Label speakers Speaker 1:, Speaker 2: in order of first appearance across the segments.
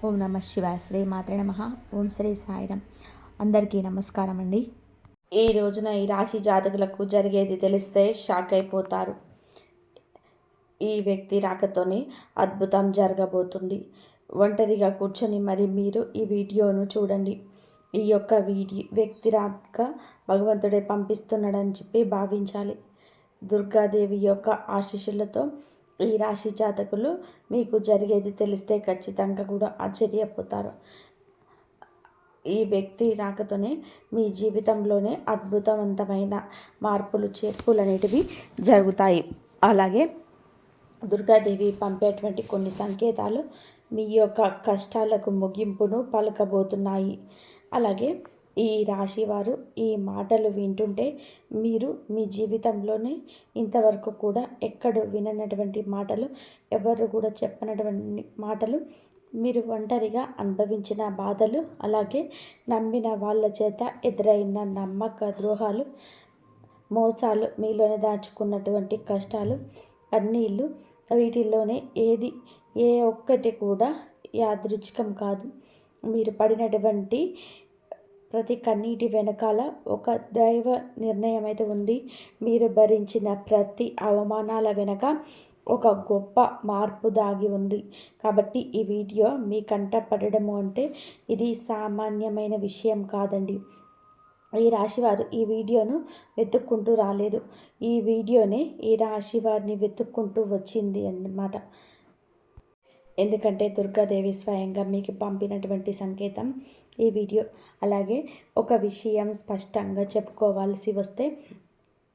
Speaker 1: ఓం నమ శివాయ. శ్రీ మాత్రే నమః. ఓం శ్రీ సాయిరం. అందరికీ నమస్కారం అండి. ఈ రోజున ఈ రాశి జాతకులకు జరిగేది తెలిస్తే షాక్ అయిపోతారు. ఈ వ్యక్తి రాకతోనే అద్భుతం జరగబోతుంది. ఒంటరిగా కూర్చొని మరి మీరు ఈ వీడియోను చూడండి. ఈ యొక్క వ్యక్తి రాక భగవంతుడే పంపిస్తున్నాడని చెప్పి భావించాలి. దుర్గాదేవి యొక్క ఆశీస్సులతో ఈ రాశి జాతకులు మీకు జరిగేది తెలిస్తే ఖచ్చితంగా కూడా ఆశ్చర్యపోతారు. ఈ వ్యక్తి రాకతోనే మీ జీవితంలోనే అద్భుతవంతమైన మార్పులు చేర్పులు అనేటివి జరుగుతాయి. అలాగే దుర్గాదేవి పంపేటువంటి కొన్ని సంకేతాలు మీ యొక్క కష్టాలకు ముగింపును పలకబోతున్నాయి. అలాగే ఈ రాశి వారు ఈ మాటలు వింటుంటే మీరు మీ జీవితంలోనే ఇంతవరకు కూడా ఎక్కడ విననటువంటి మాటలు, ఎవరు కూడా చెప్పనటువంటి మాటలు, మీరు ఒంటరిగా అనుభవించిన బాధలు, అలాగే నమ్మిన వాళ్ళ చేత ఎదురైన నమ్మక ద్రోహాలు, మోసాలు, మీలోనే దాచుకున్నటువంటి కష్టాలు, కన్నీళ్ళు, వీటిల్లోనే ఏ ఒక్కటి కూడా యాదృచ్ఛికం కాదు. మీరు పడినటువంటి ప్రతి కన్నీటి వెనకాల ఒక దైవ నిర్ణయం అయితే ఉంది. మీరు భరించిన ప్రతి అవమానాల వెనక ఒక గొప్ప మార్పు దాగి ఉంది. కాబట్టి ఈ వీడియో మీ కంట పడడము అంటే ఇది సామాన్యమైన విషయం కాదండి. ఈ రాశివారు ఈ వీడియోను వెతుక్కుంటూ రాలేదు. ఈ వీడియోనే ఈ రాశి వారిని వెతుక్కుంటూ వచ్చింది అన్నమాట. ఎందుకంటే దుర్గాదేవి స్వయంగా మీకు పంపినటువంటి సంకేతం ఈ వీడియో. అలాగే ఒక విషయం స్పష్టంగా చెప్పుకోవాల్సి వస్తే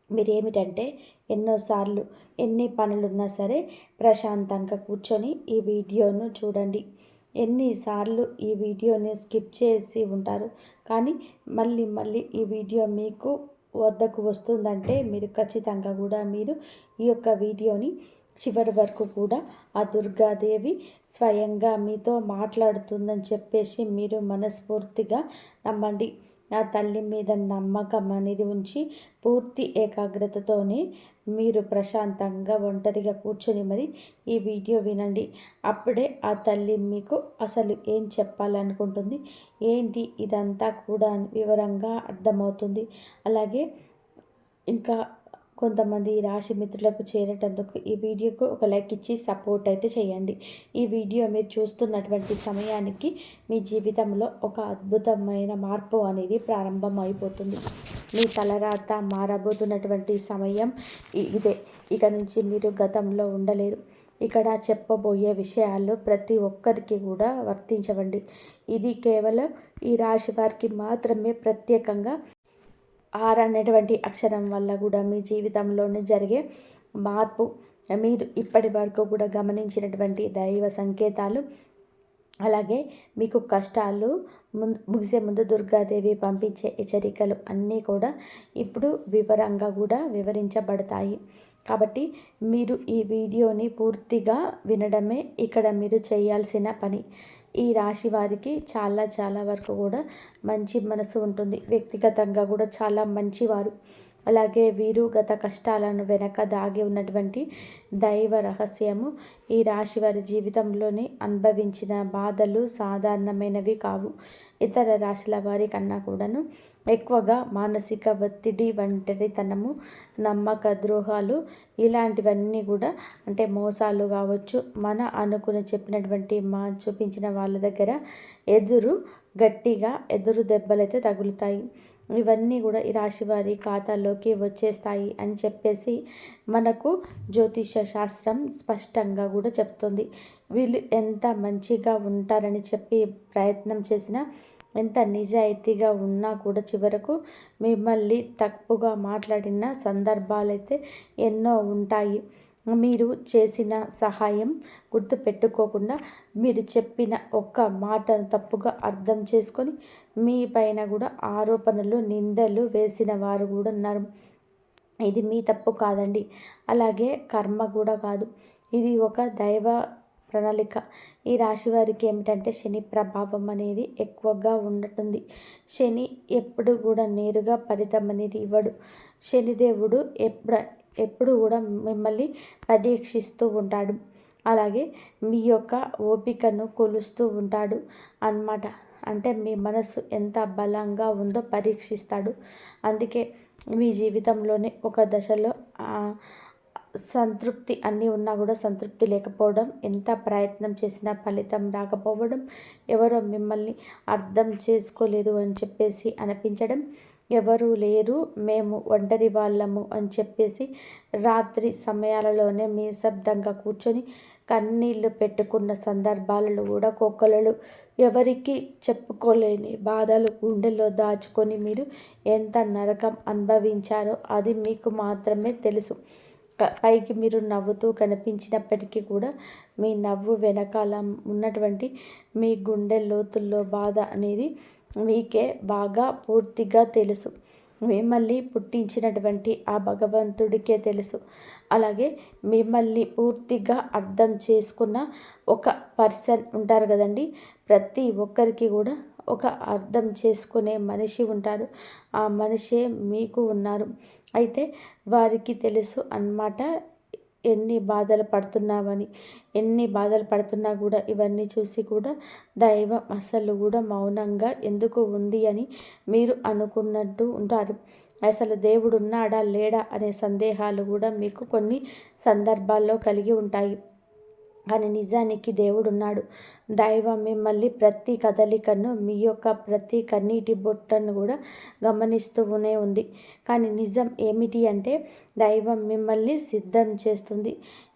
Speaker 1: మీరేమిటంటే ఎన్నోసార్లు ఎన్ని పనులున్నా సరే ప్రశాంతంగా కూర్చొని ఈ వీడియోను చూడండి. ఎన్నిసార్లు ఈ వీడియోని స్కిప్ చేసి ఉంటారు, కానీ మళ్ళీ మళ్ళీ ఈ వీడియో మీకు వద్దకు వస్తుందంటే మీరు ఖచ్చితంగా కూడా మీరు ఈ యొక్క వీడియోని చివరి వరకు కూడా ఆ దుర్గాదేవి స్వయంగా మీతో మాట్లాడుతుందని చెప్పేసి మీరు మనస్ఫూర్తిగా నమ్మండి. ఆ తల్లి మీద నమ్మకం అనేది ఉంచి పూర్తి ఏకాగ్రతతోనే మీరు ప్రశాంతంగా ఒంటరిగా కూర్చొని మరి ఈ వీడియో వినండి. అప్పుడే ఆ తల్లి మీకు అసలు ఏం చెప్పాలనుకుంటుంది, ఏంటి ఇదంతా కూడా వివరంగా అర్థమవుతుంది. అలాగే ఇంకా కొంతమంది రాశి మిత్రులకు చేరేటందుకు ఈ వీడియోకు ఒక లైక్ ఇచ్చి సపోర్ట్ అయితే చేయండి. ఈ వీడియో మీరు చూస్తున్నటువంటి సమయానికి మీ జీవితంలో ఒక అద్భుతమైన మార్పు అనేది ప్రారంభం అయిపోతుంది. మీ తలరాత మారబోతున్నటువంటి సమయం ఇదే. ఇక నుంచి మీరు గతంలో ఉండలేరు. ఇక్కడ చెప్పబోయే విషయాలు ప్రతి ఒక్కరికి కూడా వర్తించవండి. ఇది కేవలం ఈ రాశి వారికి మాత్రమే ప్రత్యేకంగా అనేటువంటి అక్షరం వల్ల కూడా మీ జీవితంలోనే జరిగే మార్పు, మీరు ఇప్పటి వరకు కూడా గమనించినటువంటి దైవ సంకేతాలు, అలాగే మీకు కష్టాలు ముగిసే ముందు దుర్గాదేవి పంపించే హెచ్చరికలు అన్నీ కూడా ఇప్పుడు వివరంగా కూడా వివరించబడతాయి. కాబట్టి మీరు ఈ వీడియోని పూర్తిగా వినడమే ఇక్కడ మీరు చేయాల్సిన పని. ఈ రాశి వారికి చాలా చాలా వరకు కూడా మంచి మనసు ఉంటుంది. వ్యక్తిగతంగా కూడా చాలా మంచివారు. అలాగే వీరు గత కష్టాలను వెనక దాగి ఉన్నటువంటి దైవ రహస్యము. ఈ రాశి వారి జీవితంలోని అనుభవించిన బాధలు సాధారణమైనవి కావు. ఇతర రాశుల వారి కన్నా కూడాను ఎక్కువగా మానసిక ఒత్తిడి, ఒంటరితనము, నమ్మక ద్రోహాలు, ఇలాంటివన్నీ కూడా అంటే మోసాలు కావచ్చు, మన అనుకుని చెప్పినటువంటి చూపించిన వాళ్ళ దగ్గర గట్టిగా ఎదురు దెబ్బలైతే తగులుతాయి. ఇవన్నీ కూడా ఈ రాశి వారి ఖాతాలోకి వచ్చేస్తాయి అని చెప్పేసి మనకు జ్యోతిష శాస్త్రం స్పష్టంగా కూడా చెప్తుంది. వీళ్ళు ఎంత మంచిగా ఉంటారని చెప్పి ప్రయత్నం చేసినా, ఎంత నిజాయితీగా ఉన్నా కూడా చివరకు మిమ్మల్ని తప్పుగా మాట్లాడిన సందర్భాలైతే ఎన్నో ఉంటాయి. మీరు చేసిన సహాయం గుర్తుపెట్టుకోకుండా మీరు చెప్పిన ఒక్క మాటను తప్పుగా అర్థం చేసుకొని మీ పైన కూడా ఆరోపణలు, నిందలు వేసిన వారు కూడా ఉన్నారు. ఇది మీ తప్పు కాదండి. అలాగే కర్మ కూడా కాదు. ఇది ఒక దైవ ప్రణాళిక. ఈ రాశి వారికి ఏమిటంటే శని ప్రభావం అనేది ఎక్కువగా ఉంటుంది. శని ఎప్పుడు కూడా నేరుగా ఫలితం అనేది ఇవ్వడు. శనిదేవుడు ఎప్పుడు కూడా మిమ్మల్ని పరీక్షిస్తూ ఉంటాడు. అలాగే మీ యొక్క ఓపికను కొలుస్తూ ఉంటాడు అన్నమాట. అంటే మీ మనసు ఎంత బలంగా ఉందో పరీక్షిస్తాడు. అందుకే మీ జీవితంలోనే ఒక దశలో సంతృప్తి అన్నీ ఉన్నా కూడా సంతృప్తి లేకపోవడం, ఎంత ప్రయత్నం చేసినా ఫలితం రాకపోవడం, ఎవరో మిమ్మల్ని అర్థం చేసుకోలేదు అని చెప్పేసి అనిపించడం, ఎవరు లేరు మేము ఒంటరి వాళ్ళము అని చెప్పేసి రాత్రి సమయాలలోనే నిశ్శబ్దంగా కూర్చొని కన్నీళ్ళు పెట్టుకున్న సందర్భాలలో కూడా కోకొల్లలు ఎవరికి చెప్పుకోలేని బాధలు గుండెల్లో దాచుకొని మీరు ఎంత నరకం అనుభవించారో అది మీకు మాత్రమే తెలుసు. పైకి మీరు నవ్వుతూ కనిపించినప్పటికీ కూడా మీ నవ్వు వెనకాల ఉన్నటువంటి మీ గుండె లోతుల్లో బాధ అనేది మీకే బాగా పూర్తిగా తెలుసు. మిమ్మల్ని పుట్టించినటువంటి ఆ భగవంతుడికే తెలుసు. అలాగే మిమ్మల్ని పూర్తిగా అర్థం చేసుకున్న ఒక పర్సన్ ఉంటారు కదండి. ప్రతి ఒక్కరికి కూడా ఒక అర్థం చేసుకునే మనిషి ఉంటారు. ఆ మనిషే మీకు ఉన్నారు. అయితే వారికి తెలుసు అన్నమాట ఎన్ని బాధలు పడుతున్నామని. ఎన్ని బాధలు పడుతున్నా కూడా ఇవన్నీ చూసి కూడా దైవం అసలు కూడా మౌనంగా ఎందుకు ఉంది అని మీరు అనుకున్నట్టు ఉంటారు. అసలు దేవుడు ఉన్నాడా లేడా అనే సందేహాలు కూడా మీకు కొన్ని సందర్భాల్లో కలిగి ఉంటాయి. కానీ నిజానికి దేవుడున్నాడు. దైవం మిమ్మల్ని ప్రతి కదలికను, మీ యొక్క ప్రతి కన్నీటి బొట్టను కూడా గమనిస్తూనే ఉంది. కానీ నిజం ఏమిటి అంటే దైవం మిమ్మల్ని సిద్ధం చేస్తుంది.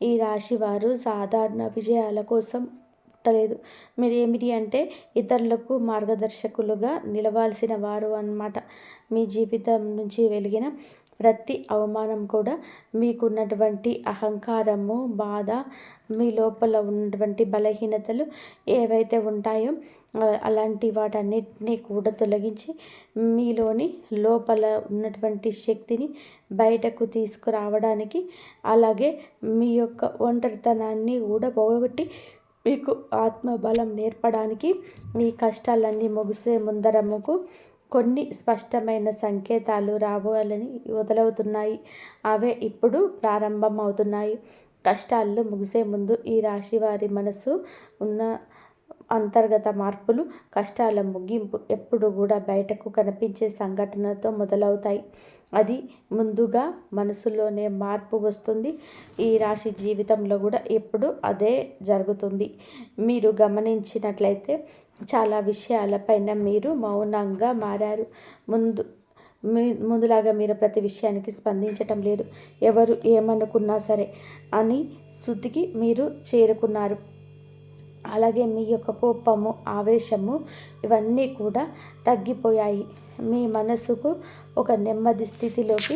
Speaker 1: ఈ రాశి వారు సాధారణ విజయాల కోసం పుట్టలేదు. మీరు ఏమిటి అంటే ఇతరులకు మార్గదర్శకులుగా నిలవాల్సిన వారు అన్నమాట. మీ జీవితం నుంచి వెలిగిన ప్రతి అవమానం కూడా మీకున్నటువంటి అహంకారము, బాధ, మీ లోపల ఉన్నటువంటి బలహీనతలు ఏవైతే ఉంటాయో అలాంటి వాటన్నిటినీ కూడా తొలగించి మీలోని లోపల ఉన్నటువంటి శక్తిని బయటకు తీసుకురావడానికి, అలాగే మీ యొక్క ఒంటరితనాన్ని కూడా పోగొట్టి మీకు ఆత్మబలం నేర్పడానికి ఈ కష్టాలన్నీ ముగిసే ముందరముకు కొన్ని స్పష్టమైన సంకేతాలు రావాలని మొదలవుతున్నాయి. అవే ఇప్పుడు ప్రారంభం అవుతున్నాయి. కష్టాలు ముగిసే ముందు ఈ రాశి వారి మనసు ఉన్న అంతర్గత మార్పులు, కష్టాల ముగింపు ఎప్పుడు కూడా బయటకు కనిపించే సంఘటనతో మొదలవుతాయి. అది ముందుగా మనసులోనే మార్పు వస్తుంది. ఈ రాశి జీవితంలో కూడా ఎప్పుడు అదే జరుగుతుంది. మీరు గమనించినట్లయితే చాలా విషయాలపైన మీరు మౌనంగా మారారు. ముందులాగా మీరు ప్రతి విషయానికి స్పందించటం లేదు. ఎవరు ఏమనుకున్నా సరే అని స్థుతికి మీరు చేరుకున్నారు. అలాగే మీ యొక్క కోపము, ఆవేశము ఇవన్నీ కూడా తగ్గిపోయాయి. మీ మనసుకు ఒక నెమ్మది స్థితిలోకి,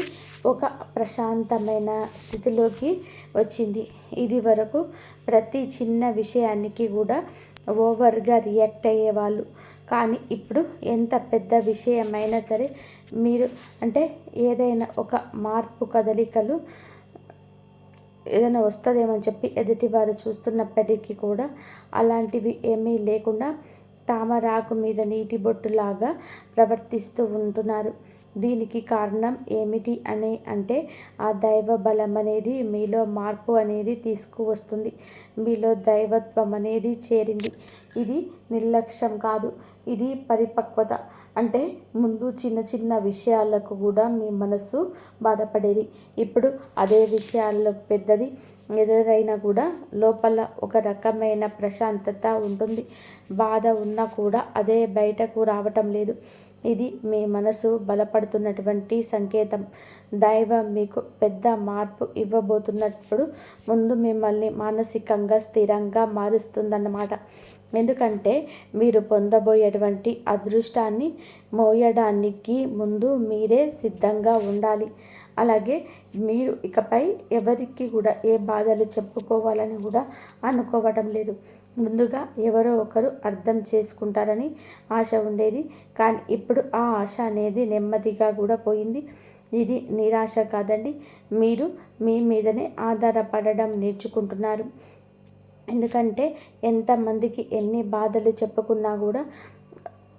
Speaker 1: ఒక ప్రశాంతమైన స్థితిలోకి వచ్చింది. ఇది వరకు ప్రతి చిన్న విషయానికి కూడా ఓవర్గా రియాక్ట్ అయ్యేవాళ్ళు. కానీ ఇప్పుడు ఎంత పెద్ద విషయమైనా సరే మీరు అంటే ఏదైనా ఒక మార్పు కదలికలు ఏదైనా వస్తుందేమని చెప్పి ఎదుటివారు చూస్తున్నప్పటికీ కూడా అలాంటివి ఏమీ లేకుండా తామరాకు మీద నీటి బొట్టులాగా ప్రవర్తిస్తూ ఉంటున్నారు. దీనికి కారణం ఏమిటి అంటే ఆ దైవ బలం అనేది మీలో మార్పు అనేది తీసుకువస్తుంది. మీలో దైవత్వం అనేది చేరింది. ఇది నిర్లక్ష్యం కాదు, ఇది పరిపక్వత. అంటే ముందు చిన్న చిన్న విషయాలకు కూడా మీ మనసు బాధపడేది. ఇప్పుడు అదే విషయాల్లో పెద్దది ఎదురైనా కూడా లోపల ఒక రకమైన ప్రశాంతత ఉంటుంది. బాధ ఉన్నా కూడా అదే బయటకు రావటం లేదు. ఇది మీ మనసు బలపడుతున్నటువంటి సంకేతం. దైవం మీకు పెద్ద మార్పు ఇవ్వబోతున్నప్పుడు ముందు మిమ్మల్ని మానసికంగా స్థిరంగా మారుస్తుందన్నమాట. ఎందుకంటే మీరు పొందబోయేటువంటి అదృష్టాన్ని మోయడానికి ముందు మీరే సిద్ధంగా ఉండాలి. అలాగే మీరు ఇకపై ఎవరికి కూడా ఏ బాధలు చెప్పుకోవాలని కూడా అనుకోవటం లేదు. ముందుగా ఎవరో ఒకరు అర్థం చేసుకుంటారని ఆశ ఉండేది. కానీ ఇప్పుడు ఆ ఆశ అనేది నెమ్మదిగా కూడా పోయింది. ఇది నిరాశ కాదండి, మీరు మీ మీదనే ఆధారపడడం నేర్చుకుంటున్నారు. ఎందుకంటే ఎంతమందికి ఎన్ని బాధలు చెప్పుకున్నా కూడా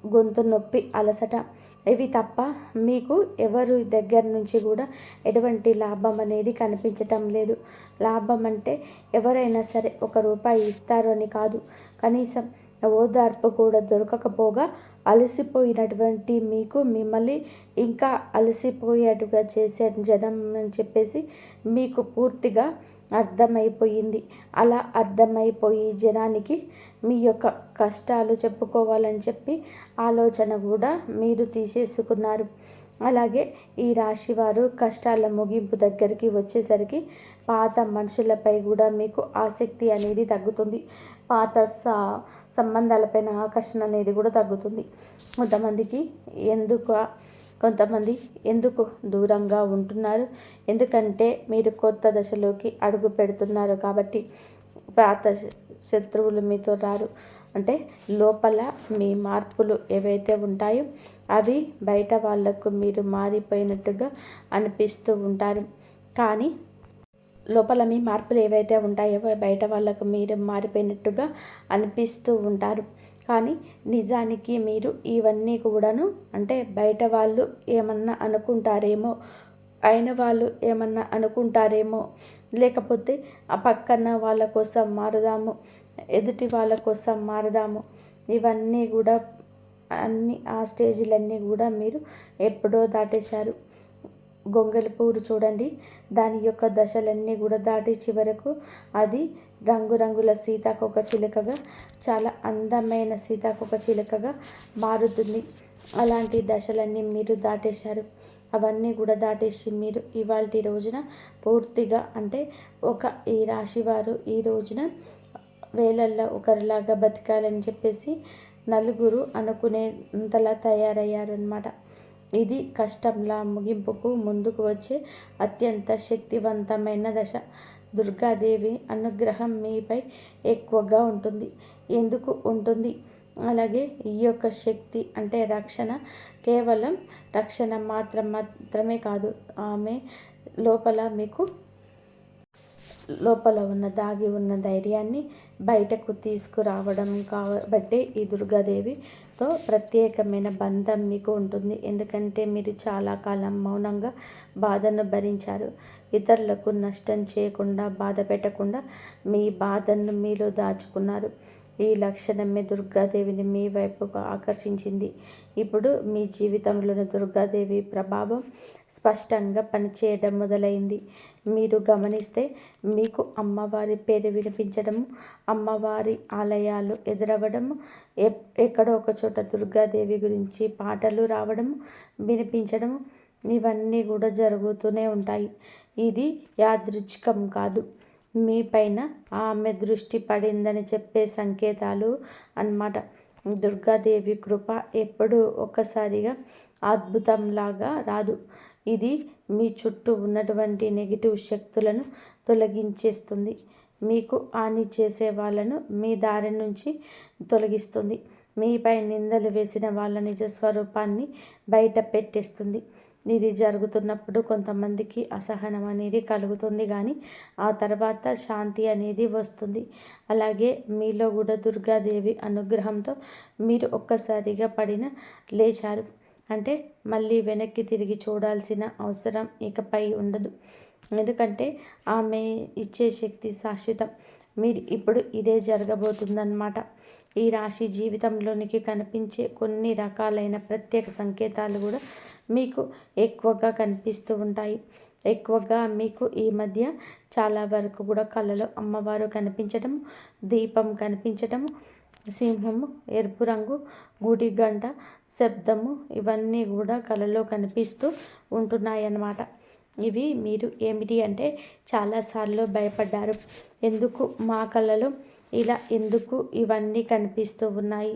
Speaker 1: గొంతు నొప్పి, అలసట ఇవి తప్ప మీకు ఎవరు దగ్గర నుంచి కూడా ఎటువంటి లాభం అనేది కనిపించటం లేదు. లాభం అంటే ఎవరైనా సరే ₹1 ఇస్తారు అని కాదు, కనీసం ఓదార్పు కూడా దొరకకపోగా అలసిపోయినటువంటి మీకు మిమ్మల్ని ఇంకా అలసిపోయేట్టుగా చేసే జనం అని చెప్పేసి మీకు పూర్తిగా అర్థమైపోయింది. అలా అర్థమైపోయి జనానికి మీ యొక్క కష్టాలు చెప్పుకోవాలని చెప్పి ఆలోచన కూడా మీరు తీసేసుకున్నారు. అలాగే ఈ రాశివారు కష్టాల ముగింపు దగ్గరికి వచ్చేసరికి పాత మనుషులపై కూడా మీకు ఆసక్తి అనేది తగ్గుతుంది. పాత సంబంధాలపైన ఆకర్షణ అనేది కూడా తగ్గుతుంది. కొంతమంది ఎందుకు దూరంగా ఉంటున్నారు? ఎందుకంటే మీరు కొత్త దశలోకి అడుగు పెడుతున్నారు కాబట్టి. పాత శత్రువులు మీతో రారు. అంటే లోపల మీ మార్పులు ఏవైతే ఉంటాయో అవి బయట వాళ్లకు మీరు మారిపోయినట్టుగా అనిపిస్తూ ఉంటారు. కానీ లోపల మీ మార్పులు ఏవైతే ఉంటాయో బయట వాళ్ళకు మీరు మారిపోయినట్టుగా అనిపిస్తూ ఉంటారు. కానీ నిజానికి మీరు ఇవన్నీ కూడాను అంటే బయట వాళ్ళు ఏమన్నా అనుకుంటారేమో, అయిన వాళ్ళు ఏమన్నా అనుకుంటారేమో, లేకపోతే ఆ పక్కన వాళ్ళ కోసం మారదాము, ఎదుటి వాళ్ళ కోసం మారదాము, ఇవన్నీ కూడా ఆ స్టేజీలన్నీ కూడా మీరు ఎప్పుడో దాటేశారు. గొంగళి పువ్వు చూడండి, దాని యొక్క దశలన్నీ కూడా దాటి చివరకు అది రంగురంగుల సీతాకోక చిలుకగా, చాలా అందమైన సీతాకోక చిలుకగా మారుతుంది. అలాంటి దశలన్నీ మీరు దాటేశారు. అవన్నీ కూడా దాటేసి మీరు ఇవాల్టి రోజున పూర్తిగా అంటే ఈ రాశివారు ఈ రోజున వేలల్లో ఒకరిలాగా బతకాలని చెప్పేసి నలుగురు అనుకునేంతలా తయారయ్యారు అన్నమాట. ఇది కష్టంలా ముగింపుకు ముందుకు వచ్చే అత్యంత శక్తివంతమైన దశ. దుర్గాదేవి అనుగ్రహం మీపై ఎక్కువగా ఉంటుంది. ఎందుకు ఉంటుంది? అలాగే ఈ యొక్క శక్తి అంటే రక్షణ, కేవలం రక్షణ మాత్రమే కాదు, ఆమె లోపల ఉన్న దాగి ఉన్న ధైర్యాన్ని బయటకు తీసుకురావడం కాబట్టి ఈ దుర్గాదేవితో ప్రత్యేకమైన బంధం మీకు ఉంటుంది. ఎందుకంటే మీరు చాలా కాలం మౌనంగా బాధను భరించారు. ఇతరులకు నష్టం చేయకుండా, బాధ పెట్టకుండా మీ బాధను మీలో దాచుకున్నారు. ఈ లక్షణమే దుర్గాదేవిని మీ వైపుకు ఆకర్షించింది. ఇప్పుడు మీ జీవితంలోని దుర్గాదేవి ప్రభావం స్పష్టంగా పనిచేయడం మొదలైంది. మీరు గమనిస్తే మీకు అమ్మవారి పేరు వినిపించడము, అమ్మవారి ఆలయాలు ఎదురవ్వడము, ఎక్కడో ఒక చోట దుర్గాదేవి గురించి పాటలు రావడము, వినిపించడము, ఇవన్నీ కూడా జరుగుతూనే ఉంటాయి. ఇది యాదృచ్ఛికం కాదు, మీ పైన ఆమె దృష్టి పడిందని చెప్పే సంకేతాలు అన్నమాట. దుర్గాదేవి కృప ఎప్పుడూ ఒక్కసారిగా అద్భుతంలాగా రాదు. ఇది మీ చుట్టూ ఉన్నటువంటి నెగిటివ్ శక్తులను తొలగించేస్తుంది. మీకు హాని చేసే వాళ్ళను మీ దారి నుంచి తొలగిస్తుంది. మీపై నిందలు వేసిన వాళ్ళ నిజస్వరూపాన్ని బయట పెట్టేస్తుంది. ఇది జరుగుతున్నప్పుడు కొంతమందికి అసహనం అనేది కలుగుతుంది, కానీ ఆ తర్వాత శాంతి అనేది వస్తుంది. అలాగే మీలో కూడా దుర్గాదేవి అనుగ్రహంతో మీరు ఒక్కసారిగా లేచారు అంటే మళ్ళీ వెనక్కి తిరిగి చూడాల్సిన అవసరం ఇకపై ఉండదు. ఎందుకంటే ఆమె ఇచ్చే శక్తి శాశ్వతం. మీరు ఇప్పుడు ఇదే జరగబోతుందన్నమాట. ఈ రాశి జీవితంలోనికి కనిపించే కొన్ని రకాలైన ప్రత్యేక సంకేతాలు కూడా మీకు ఎక్కువగా కనిపిస్తూ ఉంటాయి. ఎక్కువగా మీకు ఈ మధ్య చాలా వరకు కూడా కళలో అమ్మవారు కనిపించటము, దీపం కనిపించటము, సింహము, ఎరుపు రంగు, గుడి గంట శబ్దము, ఇవన్నీ కూడా కళలో కనిపిస్తూ ఉంటున్నాయన్నమాట. ఇవి మీరు ఏమిటి అంటే చాలాసార్లు భయపడ్డారు. ఎందుకు మా కళలో ఎందుకు ఇవన్నీ కనిపిస్తూ ఉన్నాయి,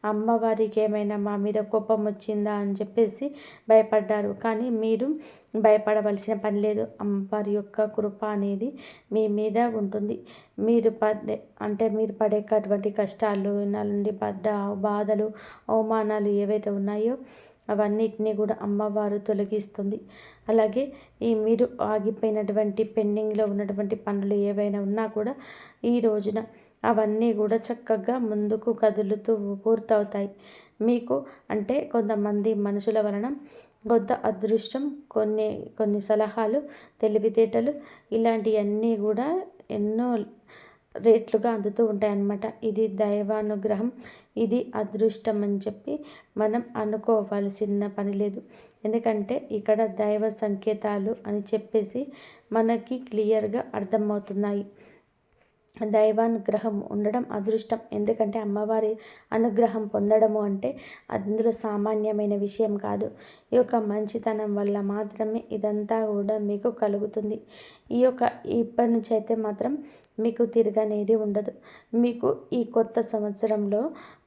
Speaker 1: అమ్మవారికి ఏమైనా మా మీద కోపం వచ్చిందా అని చెప్పేసి భయపడ్డారు. కానీ మీరు భయపడవలసిన పని లేదు. అమ్మవారి యొక్క కృప అనేది మీ మీద ఉంటుంది. మీరు పడేటటువంటి కష్టాలు, నుండి పడ్డ బాధలు, అవమానాలు ఏవైతే ఉన్నాయో అవన్నిటినీ కూడా అమ్మవారు తొలగిస్తుంది. అలాగే మీరు ఆగిపోయినటువంటి పెండింగ్లో ఉన్నటువంటి పనులు ఏవైనా ఉన్నా కూడా ఈ రోజున అవన్నీ కూడా చక్కగా ముందుకు కదులుతూ పూర్తవుతాయి. మీకు అంటే కొంతమంది మనుషుల వలన కొంత అదృష్టం, కొన్ని కొన్ని సలహాలు, తెలివితేటలు ఇలాంటివన్నీ కూడా ఎన్నో రేట్లుగా అందుతూ ఉంటాయన్నమాట. ఇది దైవానుగ్రహం, ఇది అదృష్టం అని చెప్పి మనం అనుకోవాల్సిన పని లేదు. ఎందుకంటే ఇక్కడ దైవ సంకేతాలు అని చెప్పేసి మనకి క్లియర్గా అర్థమవుతున్నాయి. దైవానుగ్రహం ఉండడం అదృష్టం. ఎందుకంటే అమ్మవారి అనుగ్రహం పొందడము అంటే అందులో సామాన్యమైన విషయం కాదు. ఈ యొక్క మంచితనం వల్ల మాత్రమే ఇదంతా కూడా మీకు కలుగుతుంది. ఇప్పటి నుంచి అయితే మాత్రం మీకు తిరగనేది ఉండదు. మీకు ఈ కొత్త సంవత్సరంలో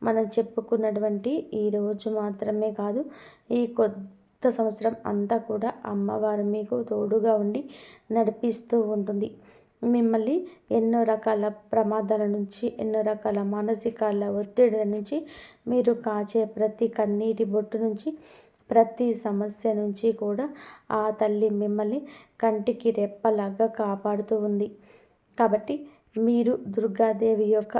Speaker 1: మనం చెప్పుకున్నటువంటి ఈరోజు మాత్రమే కాదు, ఈ కొత్త సంవత్సరం అంతా కూడా అమ్మవారు మీకు తోడుగా ఉండి నడిపిస్తూ ఉంటుంది. మిమ్మల్ని ఎన్నో రకాల ప్రమాదాల నుంచి, ఎన్నో రకాల మానసికాల ఒత్తిడి నుంచి, మీరు కాచే ప్రతి కన్నీటి బొట్టు నుంచి, ప్రతి సమస్య నుంచి కూడా ఆ తల్లి మిమ్మల్ని కంటికి రెప్పలాగా కాపాడుతూ ఉంది. కాబట్టి మీరు దుర్గాదేవి యొక్క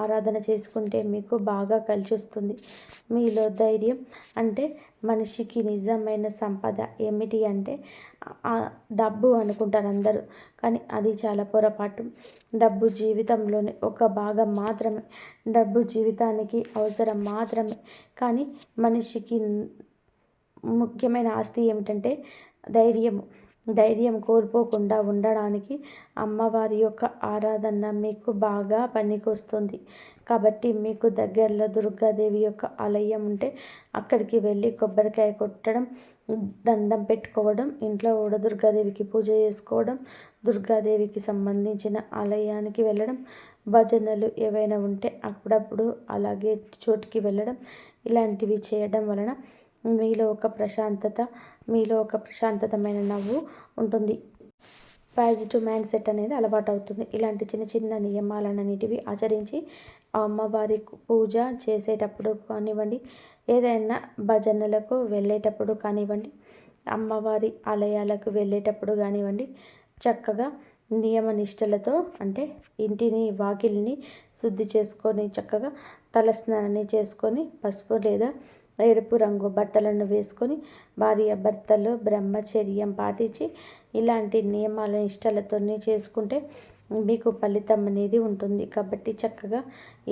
Speaker 1: ఆరాధన చేసుకుంటే మీకు బాగా కలిసి వస్తుంది. మీలో ధైర్యం అంటే మనిషికి నిజమైన సంపద ఏమిటి అంటే డబ్బు అనుకుంటారు అందరూ, కానీ అది చాలా పొరపాటు. డబ్బు జీవితంలోని ఒక భాగం మాత్రమే, డబ్బు జీవితానికి అవసరం మాత్రమే. కానీ మనిషికి ముఖ్యమైన ఆస్తి ఏమిటంటే ధైర్యము. ధైర్యం కోల్పోకుండా ఉండడానికి అమ్మవారి యొక్క ఆరాధన మీకు బాగా పనికొస్తుంది. కాబట్టి మీకు దగ్గరలో దుర్గాదేవి యొక్క ఆలయం ఉంటే అక్కడికి వెళ్ళి కొబ్బరికాయ కొట్టడం, దండం పెట్టుకోవడం, ఇంట్లో కూడా దుర్గాదేవికి పూజ చేసుకోవడం, దుర్గాదేవికి సంబంధించిన ఆలయానికి వెళ్ళడం, భజనలు ఏవైనా ఉంటే అప్పుడప్పుడు అలాగే చోటుకి వెళ్ళడం, ఇలాంటివి చేయడం వలన మీలో ఒక ప్రశాంతత, మీలో ఒక ప్రశాంతతమైన నవ్వు ఉంటుంది. పాజిటివ్ మైండ్ సెట్ అనేది అలవాటు అవుతుంది. ఇలాంటి చిన్న చిన్న నియమాలన్నిటివి ఆచరించి అమ్మవారి పూజ చేసేటప్పుడు కానివ్వండి, ఏదైనా భజనలకు వెళ్ళేటప్పుడు కానివ్వండి, అమ్మవారి ఆలయాలకు వెళ్ళేటప్పుడు కానివ్వండి, చక్కగా నియమ నిష్టలతో అంటే ఇంటిని వాకిలిని శుద్ధి చేసుకొని చక్కగా తలస్నానాన్ని చేసుకొని పసుపు లేదా ఎరుపు రంగు బట్టలను వేసుకొని భార్యాభర్తలు బ్రహ్మచర్యం పాటించి ఇలాంటి నియమాల నిష్టలతో చేసుకుంటే మీకు ఫలితం అనేది ఉంటుంది. కాబట్టి చక్కగా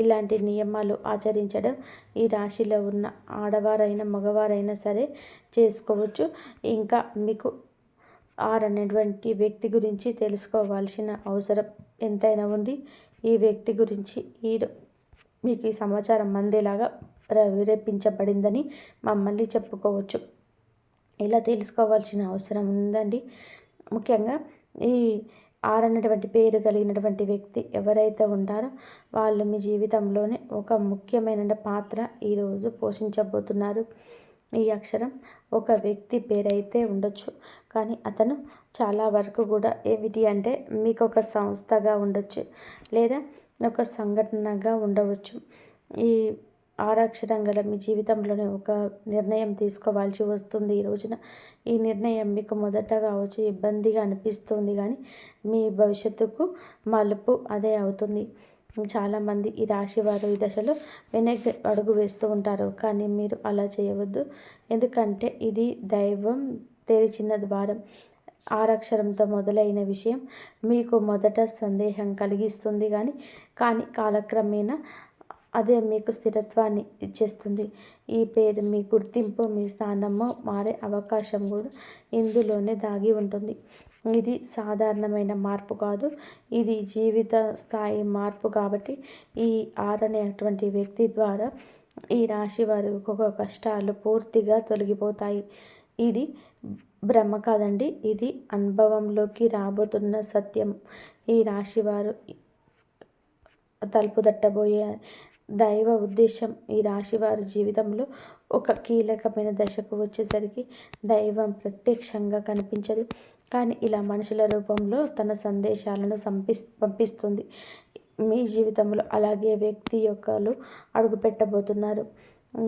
Speaker 1: ఇలాంటి నియమాలు ఆచరించడం ఈ రాశిలో ఉన్న ఆడవారైనా మగవారైనా సరే చేసుకోవచ్చు. ఇంకా మీకు అనేటువంటి వ్యక్తి గురించి తెలుసుకోవాల్సిన అవసరం ఎంతైనా ఉంది. ఈ వ్యక్తి గురించి మీకు ఈ సమాచారం అందేలాగా ప్రేరేపించబడిందని మమ్మల్ని చెప్పుకోవచ్చు. ఇలా తెలుసుకోవాల్సిన అవసరం ఉందండి. ముఖ్యంగా ఈ అన్నటువంటి పేరు కలిగినటువంటి వ్యక్తి ఎవరైతే ఉంటారో వాళ్ళు మీ జీవితంలోనే ఒక ముఖ్యమైన పాత్ర ఈరోజు పోషించబోతున్నారు. ఈ అక్షరం ఒక వ్యక్తి పేరైతే ఉండొచ్చు, కానీ అతను చాలా వరకు కూడా ఏమిటి అంటే మీకు ఒక సంస్థగా ఉండొచ్చు, లేదా ఒక సంఘటనగా ఉండవచ్చు. ఈ అక్షరం గల మీ జీవితంలోనే ఒక నిర్ణయం తీసుకోవాల్సి వస్తుంది ఈ రోజున. ఈ నిర్ణయం మీకు మొదట కావచ్చు ఇబ్బందిగా అనిపిస్తుంది, కానీ మీ భవిష్యత్తుకు మలుపు అదే అవుతుంది. చాలామంది ఈ రాశి వారు ఈ దశలో వెనక్కి అడుగు వేస్తూ ఉంటారు, కానీ మీరు అలా చేయవద్దు. ఎందుకంటే ఇది దైవం తెరిచిన ద్వారం. అక్షరంతో మొదలైన విషయం మీకు మొదట సందేహం కలిగిస్తుంది, కానీ కాలక్రమేణా అదే మీకు స్థిరత్వాన్ని ఇచ్చేస్తుంది. ఈ పేరు మీ గుర్తింపు, మీ స్థానము మారే అవకాశం కూడా ఇందులోనే దాగి ఉంటుంది. ఇది సాధారణమైన మార్పు కాదు, ఇది జీవిత స్థాయి మార్పు. కాబట్టి ఈ అనేటువంటి వ్యక్తి ద్వారా ఈ రాశి వారి ఒక్కొక్క కష్టాలు పూర్తిగా తొలగిపోతాయి. ఇది భ్రమ కాదండి, ఇది అనుభవంలోకి రాబోతున్న సత్యం. ఈ రాశి వారు తలుపు తట్టబోయే దైవ ఉద్దేశం ఈ రాశి వారి జీవితంలో ఒక కీలకమైన దశకు వచ్చేసరికి దైవం ప్రత్యక్షంగా కనిపించదు, కానీ ఇలా మనుషుల రూపంలో తన సందేశాలను పంపిస్తుంది. మీ జీవితంలో అలాగే వ్యక్తి యొక్కలు అడుగు పెట్టబోతున్నారు.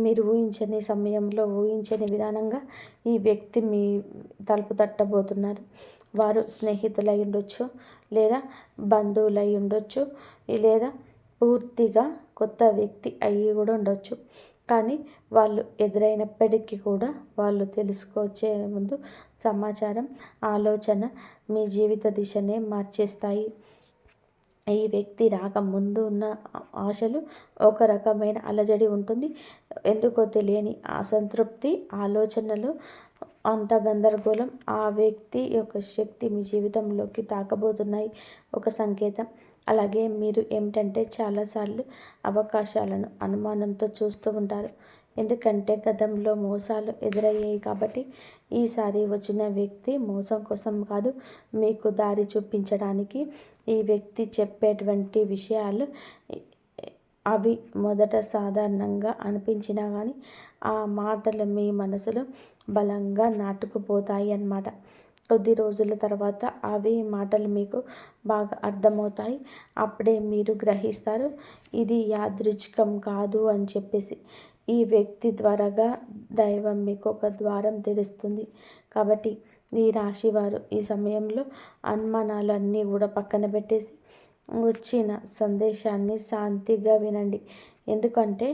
Speaker 1: మీరు ఊహించని సమయంలో ఊహించని విధానంగా ఈ వ్యక్తి మీ తలుపు తట్టబోతున్నారు. వారు స్నేహితులై ఉండొచ్చు, లేదా బంధువులై ఉండొచ్చు, లేదా పూర్తిగా కొత్త వ్యక్తి అయ్యి కూడా ఉండొచ్చు. కానీ వాళ్ళు ఎదురైనప్పటికీ కూడా వాళ్ళు తెలుసుకొచ్చే ముందు సమాచారం, ఆలోచన మీ జీవిత దిశనే మార్చేస్తాయి. ఈ వ్యక్తి రాకముందు ఉన్న ఆశలు ఒక రకమైన అలజడి ఉంటుంది. ఎందుకో తెలియని అసంతృప్తి, ఆలోచనలు, అంత గందరగోళం. ఆ వ్యక్తి యొక్క శక్తి మీ జీవితంలోకి తాకబోతున్నాయి ఒక సంకేతం. అలాగే మీరు ఏమిటంటే చాలాసార్లు అవకాశాలను అనుమానంతో చూస్తూ ఉంటారు. ఎందుకంటే గతంలో మోసాలు ఎదురయ్యాయి కాబట్టి. ఈసారి వచ్చిన వ్యక్తి మోసం కోసం కాదు, మీకు దారి చూపించడానికి. ఈ వ్యక్తి చెప్పేటువంటి విషయాలు అవి మొదట సాధారణంగా అనిపించినా కానీ ఆ మాటలు మీ మనసులో బలంగా నాటుకుపోతాయి అన్నమాట. కొద్ది రోజుల తర్వాత అవి మాటలు మీకు బాగా అర్థమవుతాయి. అప్పుడే మీరు గ్రహిస్తారు ఇది యాదృచ్ఛికం కాదు అని చెప్పేసి. ఈ వ్యక్తి ద్వారాగా దైవం మీకు ఒక ద్వారం తెరుస్తుంది. కాబట్టి ఈ రాశి వారు ఈ సమయంలో అనుమానాలన్నీ కూడా పక్కన పెట్టేసి వచ్చిన సందేశాన్ని శాంతిగా వినండి. ఎందుకంటే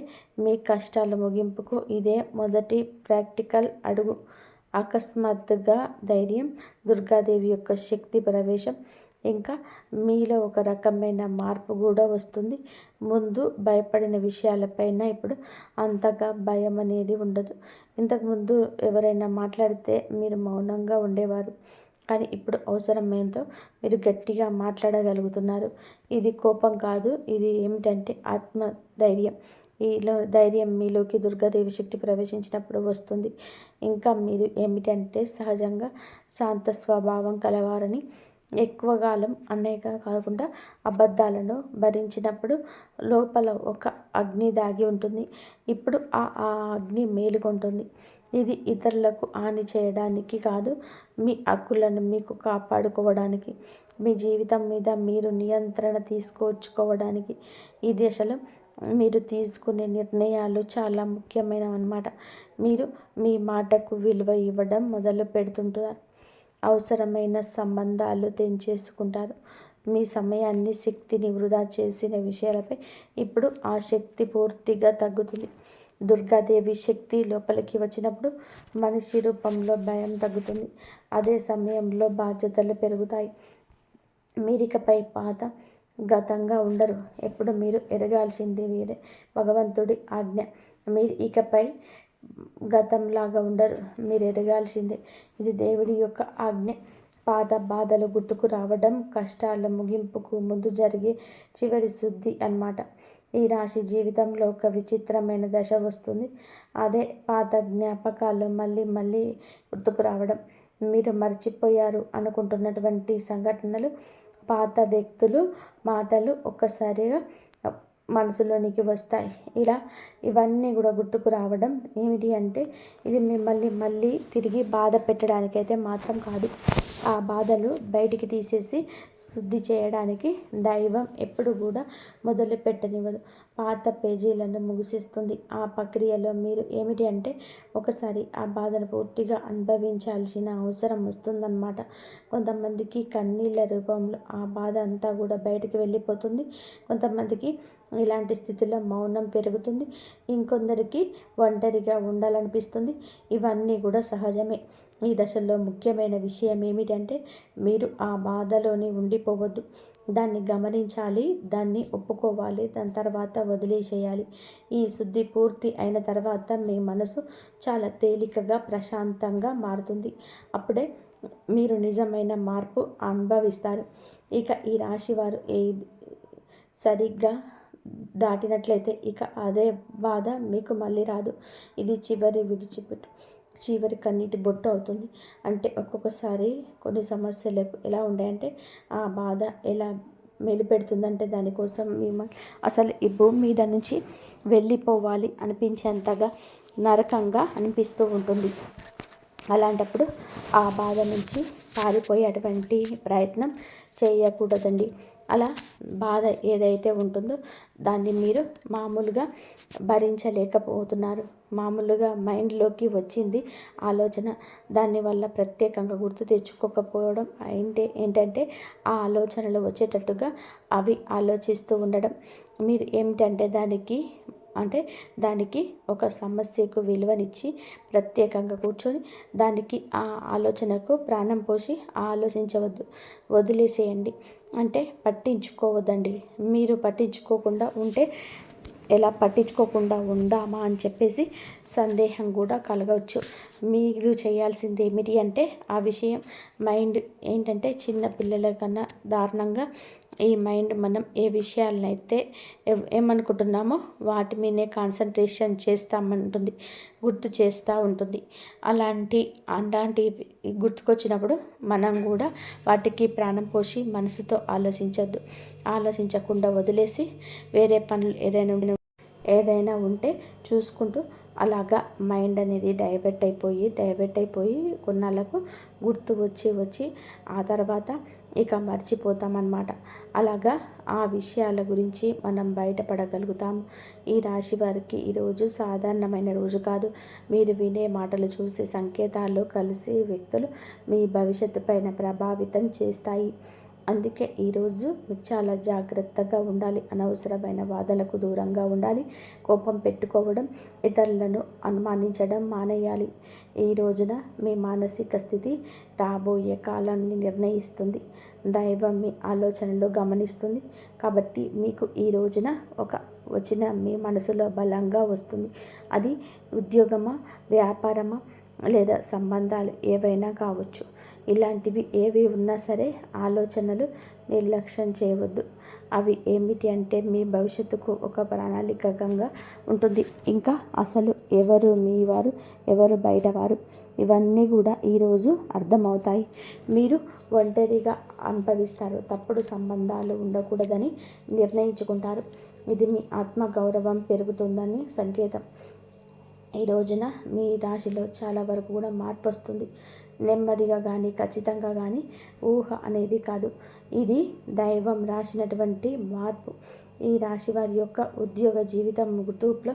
Speaker 1: మీ కష్టాల ముగింపుకు ఇదే మొదటి ప్రాక్టికల్ అడుగు. అకస్మాత్తుగా ధైర్యం, దుర్గాదేవి యొక్క శక్తి ప్రవేశం, ఇంకా మీలో ఒక రకమైన మార్పు కూడా వస్తుంది. ముందు భయపడిన విషయాలపైన ఇప్పుడు అంతగా భయం అనేది ఉండదు. ఇంతకుముందు ఎవరైనా మాట్లాడితే మీరు మౌనంగా ఉండేవారు. కానీ ఇప్పుడు అవసరమేంతో మీరు గట్టిగా మాట్లాడగలుగుతున్నారు. ఇది కోపం కాదు, ఇది ఏమిటంటే ఆత్మధైర్యం. ఈలో ధైర్యం మీలోకి దుర్గాదేవి శక్తి ప్రవేశించినప్పుడు వస్తుంది. ఇంకా మీరు ఏమిటంటే సహజంగా శాంత స్వభావం కలవారని. ఎక్కువ కాలం అనేక కాకుండా అబద్ధాలను భరించినప్పుడు లోపల ఒక అగ్ని దాగి ఉంటుంది. ఇప్పుడు ఆ అగ్ని మేలుకొంటుంది. ఇది ఇతరులకు హాని చేయడానికి కాదు, మీ హక్కులను మీకు కాపాడుకోవడానికి, మీ జీవితం మీద మీరు నియంత్రణ తీసుకొచ్చుకోవడానికి. ఈ దశలో మీరు తీసుకునే నిర్ణయాలు చాలా ముఖ్యమైనవన్నమాట. మీరు మీ మాటకు విలువ ఇవ్వడం మొదలు పెడుతుంటారు. అవసరమైన సంబంధాలు తెంచేసుకుంటారు. మీ సమయాన్ని, శక్తిని వృధా చేసిన విషయాలపై ఇప్పుడు ఆ శక్తి పూర్తిగా తగ్గుతుంది. దుర్గాదేవి శక్తి లోపలికి వచ్చినప్పుడు మనిషి రూపంలో భయం తగ్గుతుంది. అదే సమయంలో బాధ్యతలు పెరుగుతాయి. మీరికపై పాత గతంగా ఉండరు. ఎప్పుడు మీరు ఎదగాల్సింది వేరే భగవంతుడి ఆజ్ఞ. మీరు ఇకపై గతంలాగా ఉండరు, మీరు ఎదగాల్సిందే. ఇది దేవుడి యొక్క ఆజ్ఞ. పాత బాధలు గుర్తుకు రావడం కష్టాల ముగింపుకు ముందు జరిగే చివరి శుద్ధి అన్నమాట. ఈ రాశి జీవితంలో ఒక విచిత్రమైన దశ వస్తుంది. అదే పాత జ్ఞాపకాలు మళ్ళీ మళ్ళీ గుర్తుకు రావడం. మీరు మర్చిపోయారు అనుకుంటున్నటువంటి సంఘటనలు, పాత వ్యక్తులు, మాటలు ఒక్కసారిగా మనసులోనికి వస్తాయి. ఇలా ఇవన్నీ కూడా గుర్తుకు రావడం ఏమిటి అంటే ఇది మిమ్మల్ని మళ్ళీ తిరిగి బాధ పెట్టడానికైతే మాత్రం కాదు. ఆ బాధలు బయటికి తీసేసి శుద్ధి చేయడానికి దైవం ఎప్పుడు కూడా మొదలు పెట్టనివ్వదు. పాత పేజీలను ముగిసిస్తుంది. ఆ ప్రక్రియలో మీరు ఏమిటి అంటే ఒకసారి ఆ బాధను పూర్తిగా అనుభవించాల్సిన అవసరం వస్తుందన్నమాట. కొంతమందికి కన్నీళ్ళ రూపంలో ఆ బాధ అంతా కూడా బయటికి వెళ్ళిపోతుంది. కొంతమందికి ఇలాంటి స్థితిలో మౌనం పెరుగుతుంది. ఇంకొందరికి ఒంటరిగా ఉండాలనిపిస్తుంది. ఇవన్నీ కూడా సహజమే. ఈ దశలో ముఖ్యమైన విషయం ఏమిటంటే మీరు ఆ బాధలోనే ఉండిపోవద్దు. దాన్ని గమనించాలి, దాన్ని ఒప్పుకోవాలి, దాని తర్వాత వదిలేసేయాలి. ఈ శుద్ధి పూర్తి అయిన తర్వాత మీ మనసు చాలా తేలికగా, ప్రశాంతంగా మారుతుంది. అప్పుడే మీరు నిజమైన మార్పు అనుభవిస్తారు. ఇక ఈ రాశివారు సరిగ్గా దాటినట్లయితే ఇక అదే బాధ మీకు మళ్ళీ రాదు. ఇది చివరి కన్నీటి బొట్టు అవుతుంది. అంటే ఒక్కొక్కసారి కొన్ని సమస్యలకు ఎలా ఉంటాయంటే ఆ బాధ ఎలా మెలిపెడుతుందంటే దానికోసం మేము అసలు ఈ భూమి మీద నుంచి వెళ్ళిపోవాలి అనిపించేంతగా నరకంగా అనిపిస్తూ ఉంటుంది. అలాంటప్పుడు ఆ బాధ నుంచి పారిపోయేటువంటి ప్రయత్నం చేయకూడదండి. అలా బాధ ఏదైతే ఉంటుందో దాన్ని మీరు మామూలుగా భరించలేకపోతున్నారు. మామూలుగా మైండ్లోకి వచ్చింది ఆలోచన, దానివల్ల ప్రత్యేకంగా గుర్తు తెచ్చుకోకపోవడం ఏంటంటే ఆ ఆలోచనలు వచ్చేటట్టుగా అవి ఆలోచిస్తూ ఉండడం. మీరు ఏమిటంటే దానికి ఒక సమస్యకు విలువనిచ్చి ప్రత్యేకంగా కూర్చొని దానికి ఆ ఆలోచనకు ప్రాణం పోసి ఆలోచించవద్దు, వదిలేసేయండి. అంటే పట్టించుకోవద్దండి. మీరు పట్టించుకోకుండా ఉంటే ఎలా పట్టించుకోకుండా ఉందామా అని చెప్పేసి సందేహం కూడా కలగవచ్చు. మీరు చేయాల్సింది ఏమిటి అంటే ఆ విషయం మైండ్ ఏంటంటే చిన్న పిల్లల కన్నా దారుణంగా ఈ మైండ్ మనం ఏ విషయాలనైతే ఏమనుకుంటున్నామో వాటి మీదనే కాన్సన్ట్రేషన్ చేస్తామంటుంది, గుర్తు చేస్తూ ఉంటుంది. అలాంటి గుర్తుకొచ్చినప్పుడు మనం కూడా వాటికి ప్రాణం పోసి మనసుతో ఆలోచించకుండా వదిలేసి వేరే పనులు ఏదైనా ఉంటే చూసుకుంటూ అలాగా మైండ్ అనేది డైవర్ట్ అయిపోయి కొన్నాళ్ళకు గుర్తు వచ్చి ఆ తర్వాత ఇక మర్చిపోతామన్నమాట. అలాగా ఆ విషయాల గురించి మనం బయటపడగలుగుతాము. ఈ రాశి వారికి ఈరోజు సాధారణమైన రోజు కాదు. మీరు వినే మాటలు, చూసే సంకేతాలు, కలిసే వ్యక్తులు మీ భవిష్యత్తు పైన ప్రభావితం చేస్తాయి. అందుకే ఈరోజు మీరు చాలా జాగ్రత్తగా ఉండాలి. అనవసరమైన వాదనలకు దూరంగా ఉండాలి. కోపం పెట్టుకోవడం, ఇతరులను అనుమానించడం మానేయాలి. ఈ రోజున మీ మానసిక స్థితి రాబోయే కాలాన్ని నిర్ణయిస్తుంది. దైవం మీ ఆలోచనలు గమనిస్తుంది. కాబట్టి మీకు ఈ రోజున వచ్చిన మీ మనసులో బలంగా వస్తుంది. అది ఉద్యోగమా, వ్యాపారమా లేదా సంబంధాలు ఏవైనా కావచ్చు. ఇలాంటివి ఏవి ఉన్నా సరే ఆలోచనలు నిర్లక్ష్యం చేయవద్దు. అవి ఏమిటి అంటే మీ భవిష్యత్తుకు ఒక ప్రణాళికగా ఉంటుంది. ఇంకా అసలు ఎవరు మీ వారు, ఎవరు బయటవారు, ఇవన్నీ కూడా ఈరోజు అర్థమవుతాయి. మీరు ఒంటరిగా అనుభవిస్తారు. తప్పుడు సంబంధాలు ఉండకూడదని నిర్ణయించుకుంటారు. ఇది మీ ఆత్మగౌరవం పెరుగుతుందని సంకేతం. ఈ రోజున మీ రాశిలో చాలా వరకు కూడా మార్పు వస్తుంది. నెమ్మదిగా కానీ ఖచ్చితంగా కానీ ఊహ అనేది కాదు, ఇది దైవం రాసినటువంటి మార్పు. ఈ రాశి వారి యొక్క ఉద్యోగ జీవితం గుర్తుపులో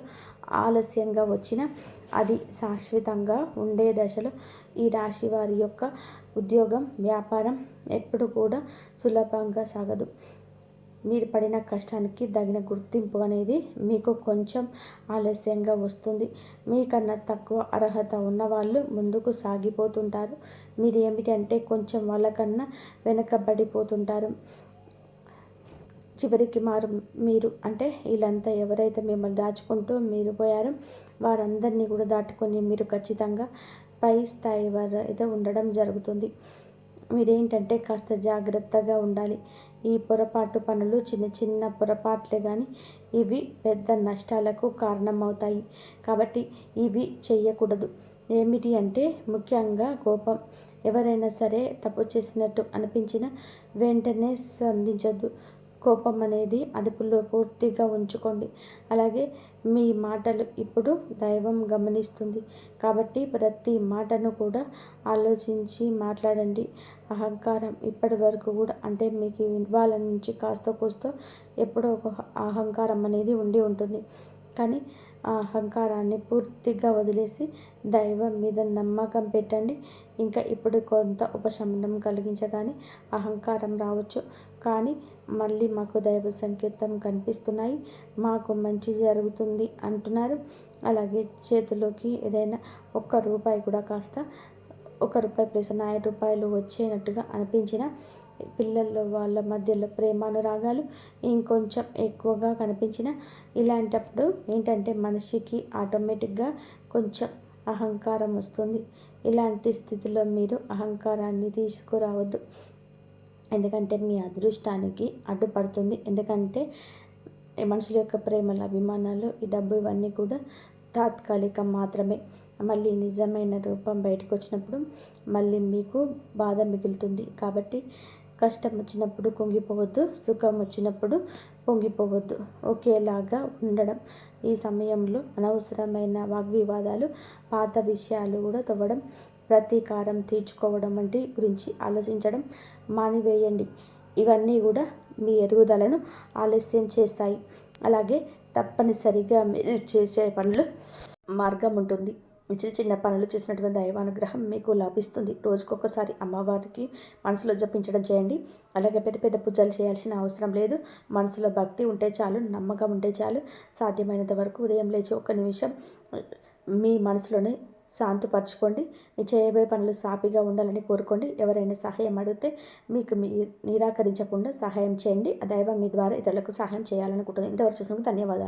Speaker 1: ఆలస్యంగా వచ్చిన అది శాశ్వతంగా ఉండే దశలో ఈ రాశి వారి యొక్క ఉద్యోగం, వ్యాపారం ఎప్పుడు కూడా సులభంగా సాగదు. మీరు పడిన కష్టానికి తగిన గుర్తింపు అనేది మీకు కొంచెం ఆలస్యంగా వస్తుంది. మీకన్నా తక్కువ అర్హత ఉన్నవాళ్ళు ముందుకు సాగిపోతుంటారు. మీరు ఏమిటంటే కొంచెం వాళ్ళకన్నా వెనకబడిపోతుంటారు. చివరికి మీరు అంటే వీళ్ళంతా ఎవరైతే మిమ్మల్ని దాచుకుంటూ మీరు పోయారో వారందరినీ కూడా దాటుకొని మీరు ఖచ్చితంగా పై స్థాయి వారు అయితే ఉండడం జరుగుతుంది. మీరేంటంటే కాస్త జాగ్రత్తగా ఉండాలి. ఈ పొరపాటు పనులు చిన్న చిన్న పొరపాట్లే కానీ ఇవి పెద్ద నష్టాలకు కారణమవుతాయి. కాబట్టి ఇవి చెయ్యకూడదు. ఏమిటి అంటే ముఖ్యంగా కోపం. ఎవరైనా సరే తప్పు చేసినట్టు అనిపించినా వెంటనే స్పందించొద్దు. కోపం అనేది అదుపులో పూర్తిగా ఉంచుకోండి. అలాగే మీ మాటలు ఇప్పుడు దైవం గమనిస్తుంది. కాబట్టి ప్రతి మాటను కూడా ఆలోచించి మాట్లాడండి. అహంకారం ఇప్పటి వరకు కూడా అంటే మీకు ఇవాళ నుంచి కాస్త కూస్తో ఎప్పుడో ఒక అహంకారం అనేది ఉండి ఉంటుంది. కానీ ఆ అహంకారాన్ని పూర్తిగా వదిలేసి దైవం మీద నమ్మకం పెట్టండి. ఇంకా ఇప్పుడు కొంత ఉపశమనం కలిగించగానే అహంకారం రావచ్చు. కానీ మళ్ళీ మాకు దైవ సంకేతం కనిపిస్తున్నాయి, మాకు మంచి జరుగుతుంది అంటున్నారు. అలాగే చేతిలోకి ఏదైనా ₹1 కూడా కాస్త ₹1 ప్లస్ ₹5 వచ్చేటట్టుగా అనిపించిన పిల్లల్లో వాళ్ళ మధ్యలో ప్రేమానురాగాలు ఇంకొంచెం ఎక్కువగా కనిపించిన ఇలాంటప్పుడు ఏంటంటే మనిషికి ఆటోమేటిక్గా కొంచెం అహంకారం వస్తుంది. ఇలాంటి స్థితిలో మీరు అహంకారాన్ని తీసుకురావద్దు. ఎందుకంటే మీ అదృష్టానికి అడ్డుపడుతుంది. ఎందుకంటే మనుషుల యొక్క ప్రేమలు, అభిమానాలు, ఈ డబ్బు ఇవన్నీ కూడా తాత్కాలికం మాత్రమే. మళ్ళీ నిజమైన రూపం బయటకు వచ్చినప్పుడు మళ్ళీ మీకు బాధ మిగులుతుంది. కాబట్టి కష్టం వచ్చినప్పుడు కుంగిపోవద్దు, సుఖం వచ్చినప్పుడు పొంగిపోవద్దు. ఒకేలాగా ఉండడం. ఈ సమయంలో అనవసరమైన వాగ్వివాదాలు, పాత విషయాలు కూడా తవ్వడం, ప్రతీకారం తీర్చుకోవడం వంటి గురించి ఆలోచించడం మానివేయండి. ఇవన్నీ కూడా మీ ఎదుగుదలను ఆలస్యం చేస్తాయి. అలాగే తప్పనిసరిగా మీరు చేసే పనులు మార్గం ఉంటుంది. చిన్న చిన్న పనులు చేసినటువంటి దైవానుగ్రహం మీకు లభిస్తుంది. రోజుకొకసారి అమ్మవారికి మనసులో జపించడం చేయండి. అలాగే పెద్ద పెద్ద పూజలు చేయాల్సిన అవసరం లేదు. మనసులో భక్తి ఉంటే చాలు, నమ్మకం ఉంటే చాలు. సాధ్యమైనంత వరకు ఉదయం లేచి 1 నిమిషం మీ మనసులోనే శాంతిపరచుకోండి. మీ చేయబోయే పనులు సాఫీగా ఉండాలని కోరుకోండి. ఎవరైనా సహాయం అడిగితే మీకు నిరాకరించకుండా సహాయం చేయండి. ఆ దైవం మీ ద్వారా ఇతరులకు సహాయం చేయాలనుకుంటుంది. ఇంతవరకు చూసినందుకు ధన్యవాదాలు.